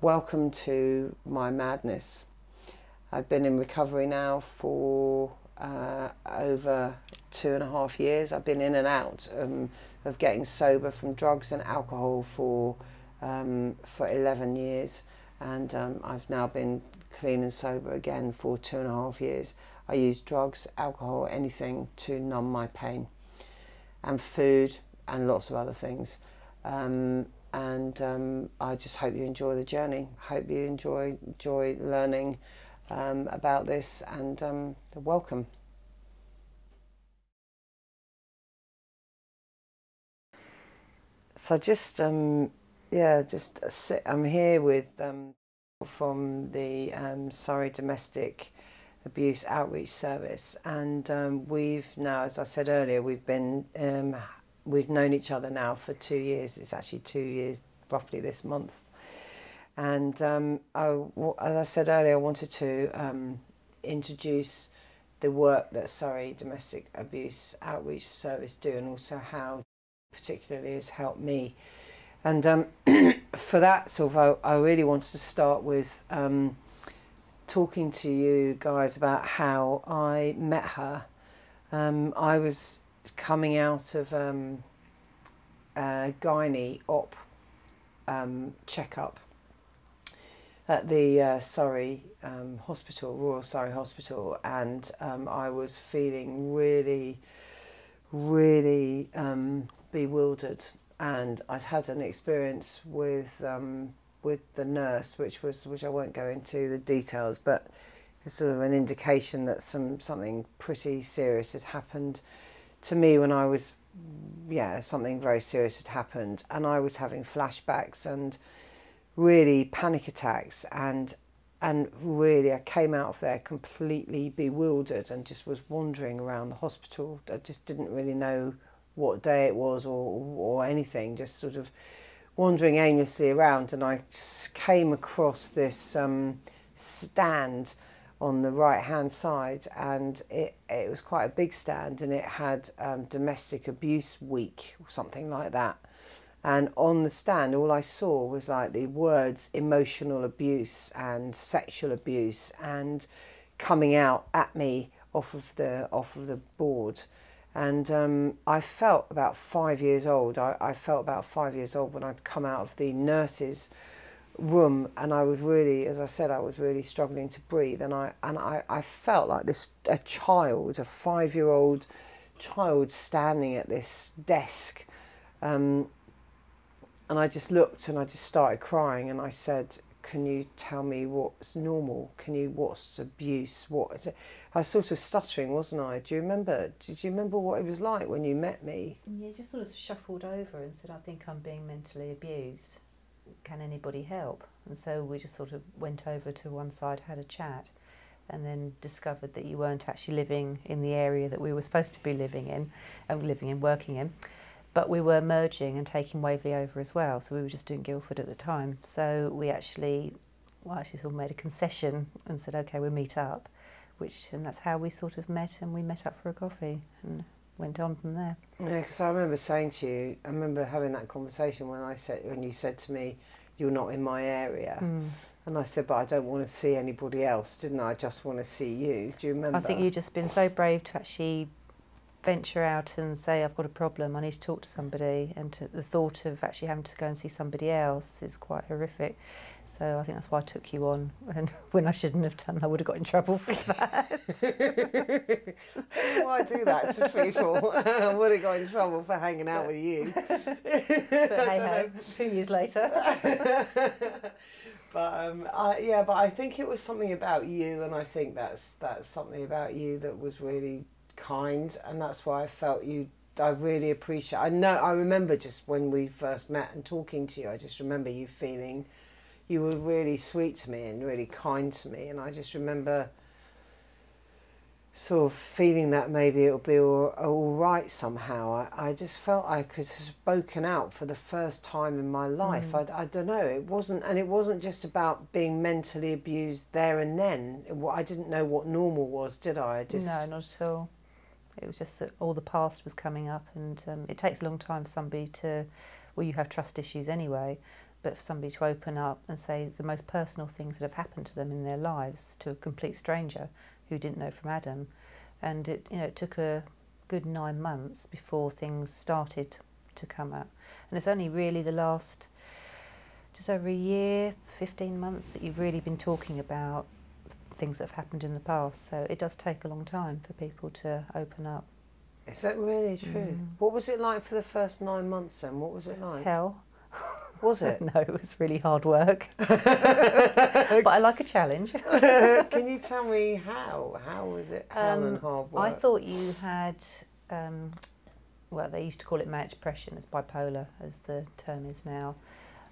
Welcome to my madness. I've been in recovery now for over 2.5 years. I've been in and out of getting sober from drugs and alcohol for 11 years, and I've now been clean and sober again for 2.5 years. I use drugs, alcohol, anything to numb my pain, and food and lots of other things. I just hope you enjoy the journey. Hope you enjoy learning about this, and welcome. So I'm here with from the Surrey Domestic Abuse Outreach Service, and we've now, as I said earlier, we've known each other now for 2 years. It's actually 2 years roughly this month. And as I said earlier, I wanted to introduce the work that Surrey Domestic Abuse Outreach Service do, and also how particularly has helped me. And for that, I really wanted to start with talking to you guys about how I met her. I was coming out of a gynae op checkup at the Surrey Hospital, Royal Surrey Hospital, and I was feeling really bewildered. And I'd had an experience with the nurse, which I won't go into the details, but it's sort of an indication that something pretty serious had happened to me when I was, something very serious had happened, and I was having flashbacks and really panic attacks, and really I came out of there completely bewildered and just was wandering around the hospital. I just didn't really know what day it was or anything, just sort of wandering aimlessly around, and I came across this stand on the right hand side, and it was quite a big stand, and it had Domestic Abuse Week or something like that. And on the stand all I saw was like the words emotional abuse and sexual abuse and coming out at me off of the board. And I felt about 5 years old. I felt about 5 years old when I'd come out of the nurse's room, and I was really, as I said, I was really struggling to breathe, and I felt like a 5-year-old child standing at this desk, and I just looked and I just started crying, and I said, "Can you tell me what's normal? What's abuse? What is it?" I was sort of stuttering, wasn't I? Did you remember what it was like when you met me? Yeah, just sort of shuffled over and said, "I think I'm being mentally abused. Can anybody help?" And so we just sort of went over to one side, had a chat, and then discovered that you weren't actually living in the area that we were supposed to be living in, working in, but we were merging and taking Waverley over as well. So we were just doing Guildford at the time. So we actually sort of made a concession and said, "Okay, we'll meet up," and that's how we sort of met, and we met up for a coffee and went on from there. Yeah, because I remember saying to you, I remember having that conversation when you said to me, "You're not in my area." And I said, "But I don't want to see anybody else," didn't I? I just want to see you. Do you remember? I think you've just been so brave to actually venture out and say, "I've got a problem, I need to talk to somebody," and the thought of actually having to go and see somebody else is quite horrific. So I think that's why I took you on, and when I shouldn't have done, I would have got in trouble for that. Why do that to people? I would have got in trouble for hanging out with you. But hey ho, 2 years later. But I think it was something about you, and I think that's something about you that was really kind, and that's why I felt I really appreciate. I remember just when we first met and talking to you, I just remember you feeling you were really sweet to me and really kind to me, and I just remember sort of feeling that maybe it'll be all right somehow. I just felt I could have spoken out for the first time in my life. I don't know, it wasn't just about being mentally abused there and then. I didn't know what normal was, did I? No, not at all. It was just that all the past was coming up, and it takes a long time for somebody to, well, you have trust issues anyway, but for somebody to open up and say the most personal things that have happened to them in their lives to a complete stranger who didn't know from Adam. And it, you know, it took a good 9 months before things started to come out. And it's only really the last just over a year, 15 months that you've really been talking about things that have happened in the past. So it does take a long time for people to open up. Is that really true? What was it like for the first 9 months then? What was it like? Hell. Was it? No, it was really hard work. But I like a challenge. Can you tell me how? How was it hell and hard work? I thought you had, well, they used to call it manic depression. It's bipolar, as the term is now.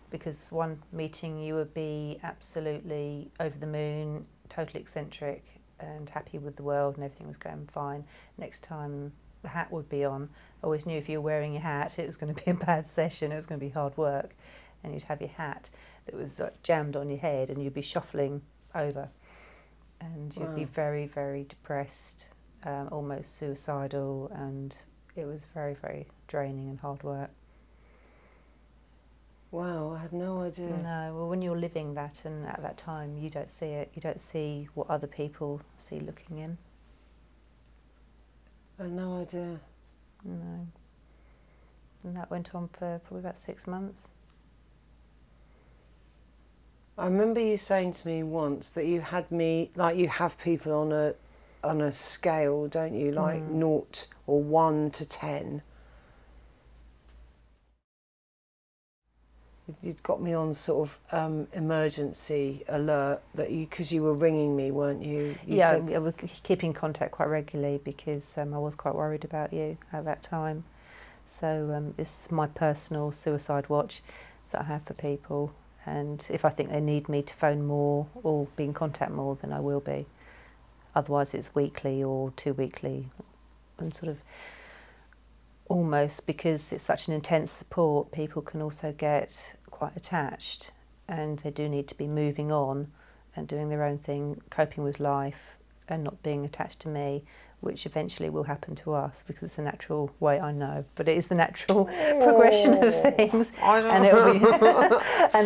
Because one meeting you would be absolutely over the moon, totally eccentric and happy with the world and everything was going fine. Next time the hat would be on. I always knew if you were wearing your hat it was going to be a bad session, it was going to be hard work, and you'd have your hat that was jammed on your head and you'd be shuffling over and you'd be very, very depressed, almost suicidal, and it was very, very draining and hard work. Wow, I had no idea. No, well, when you're living that and at that time you don't see it, you don't see what other people see looking in. I had no idea. No. And that went on for probably about 6 months. I remember you saying to me once that you had me, like you have people on a scale, don't you? Like 0 or 1 to 10. You'd got me on sort of emergency alert that because you were ringing me, weren't you? Yeah, we were keeping contact quite regularly because I was quite worried about you at that time. So it's my personal suicide watch that I have for people, and if I think they need me to phone more or be in contact more, then I will be. Otherwise it's weekly or 2 weekly, and sort of almost because it's such an intense support, people can also get quite attached, and they do need to be moving on and doing their own thing, coping with life and not being attached to me, which eventually will happen to us because it's the natural way, I know, but it is the natural progression of things, and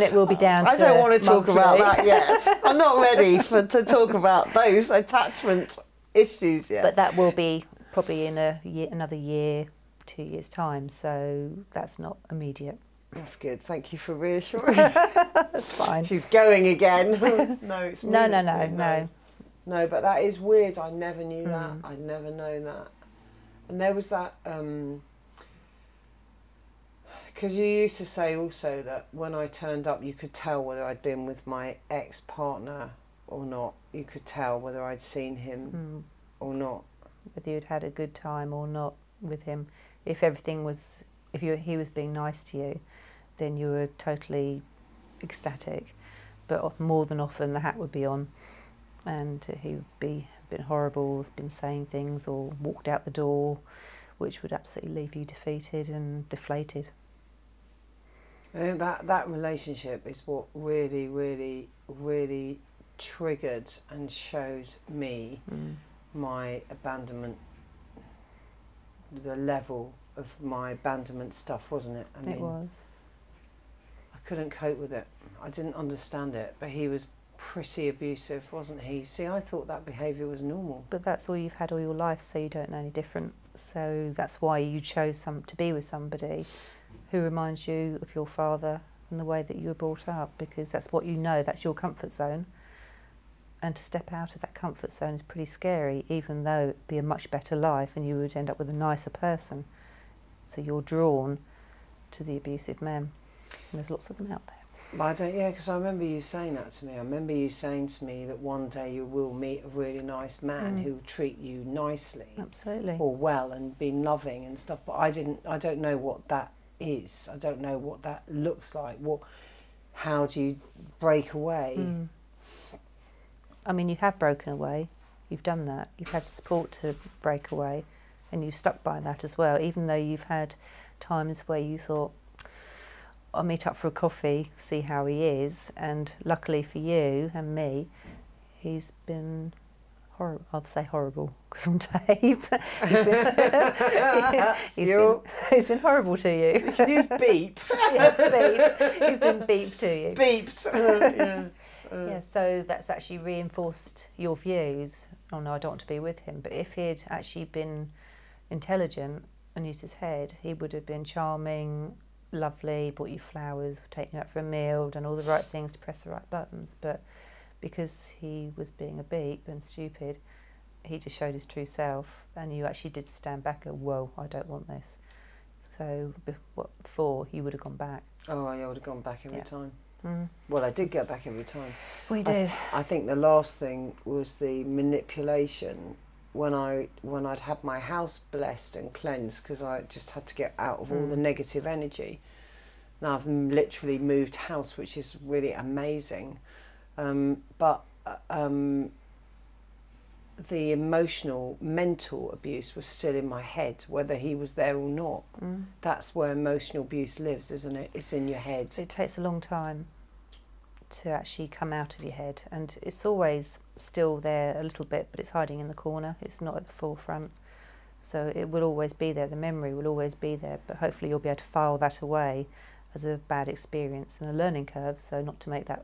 it will be down to I don't want to talk monthly. about that yet. I'm not ready to talk about those attachment issues yet. But that will be probably in another year, 2 years' time, so that's not immediate. That's good. Thank you for reassuring. That's fine. She's going again. No, it's me. No. No, but that is weird. I never knew that. I'd never known that. And there was that, because you used to say also that when I turned up, you could tell whether I'd been with my ex-partner or not. You could tell whether I'd seen him or not. Whether you'd had a good time or not with him. If everything was, he was being nice to you, then you were totally ecstatic. But more than often the hat would be on, and he would be a bit horrible, been saying things or walked out the door, which would absolutely leave you defeated and deflated. I think that relationship is what really, really, really triggered and shows me my abandonment, the level of my abandonment stuff, wasn't it? I mean, it was. I couldn't cope with it. I didn't understand it, but he was pretty abusive, wasn't he? See, I thought that behaviour was normal. But that's all you've had all your life, so you don't know any different. So that's why you chose to be with somebody who reminds you of your father and the way that you were brought up, because that's what you know, that's your comfort zone. And to step out of that comfort zone is pretty scary, even though it would be a much better life and you would end up with a nicer person. So you're drawn to the abusive men. And there's lots of them out there. Because I remember you saying that to me. I remember you saying to me that one day you will meet a really nice man who will treat you nicely. Absolutely. Or well and be loving and stuff. But I don't know what that is. I don't know what that looks like. How do you break away? I mean, you have broken away. You've done that. You've had the support to break away, and you've stuck by that as well, even though you've had times where you thought, I'll meet up for a coffee, see how he is, and luckily for you and me, he's been I'll say horrible because I'm Dave. He's been horrible to you. Use beep. Yeah, beep. He's been beep to you. Beeped. Yeah, so that's actually reinforced your views. Oh no, I don't want to be with him. But if he'd actually been intelligent and used his head, he would have been charming, lovely, bought you flowers, taken you out for a meal, done all the right things to press the right buttons. But because he was being a beep and stupid, he just showed his true self, and you actually did stand back and, whoa, I don't want this. So before, you would have gone back. Oh, yeah, I would have gone back every time. Mm. Well, I did go back every time. We did. I think the last thing was the manipulation when I'd had my house blessed and cleansed, because I just had to get out of all the negative energy. Now I've literally moved house, which is really amazing. But the emotional, mental abuse was still in my head, whether he was there or not. That's where emotional abuse lives, isn't it? It's in your head. It takes a long time to actually come out of your head, and it's always still there a little bit, but it's hiding in the corner. It's not at the forefront. So it will always be there. The memory will always be there, but hopefully you'll be able to file that away as a bad experience and a learning curve, so not to make that,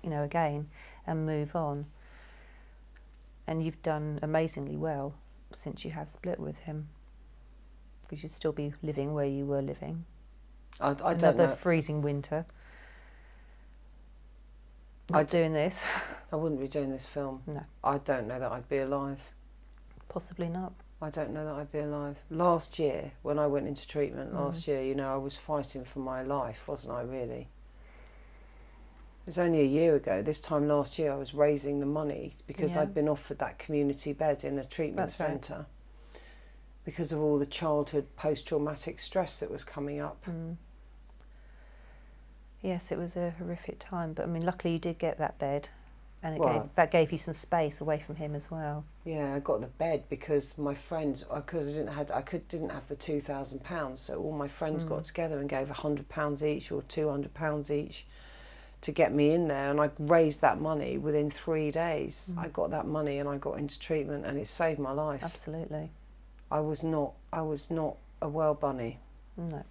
again, and move on. And you've done amazingly well since you have split with him, because you'd still be living where you were living. I don't Another know. freezing winter. Not doing this. I wouldn't be doing this film. No. I don't know that I'd be alive. Possibly not. I don't know that I'd be alive. Last year, when I went into treatment last year, I was fighting for my life, wasn't I, really? It was only a year ago. This time last year, I was raising the money because I'd been offered that community bed in a treatment centre because of all the childhood post-traumatic stress that was coming up. Yes, it was a horrific time, but I mean, luckily you did get that bed, and that gave you some space away from him as well. Yeah, I got the bed because my friends, because didn't have the £2,000, so all my friends got together and gave £100 each or £200 each to get me in there, and I raised that money within 3 days. I got that money and I got into treatment, and it saved my life. Absolutely. I was not a well bunny. No.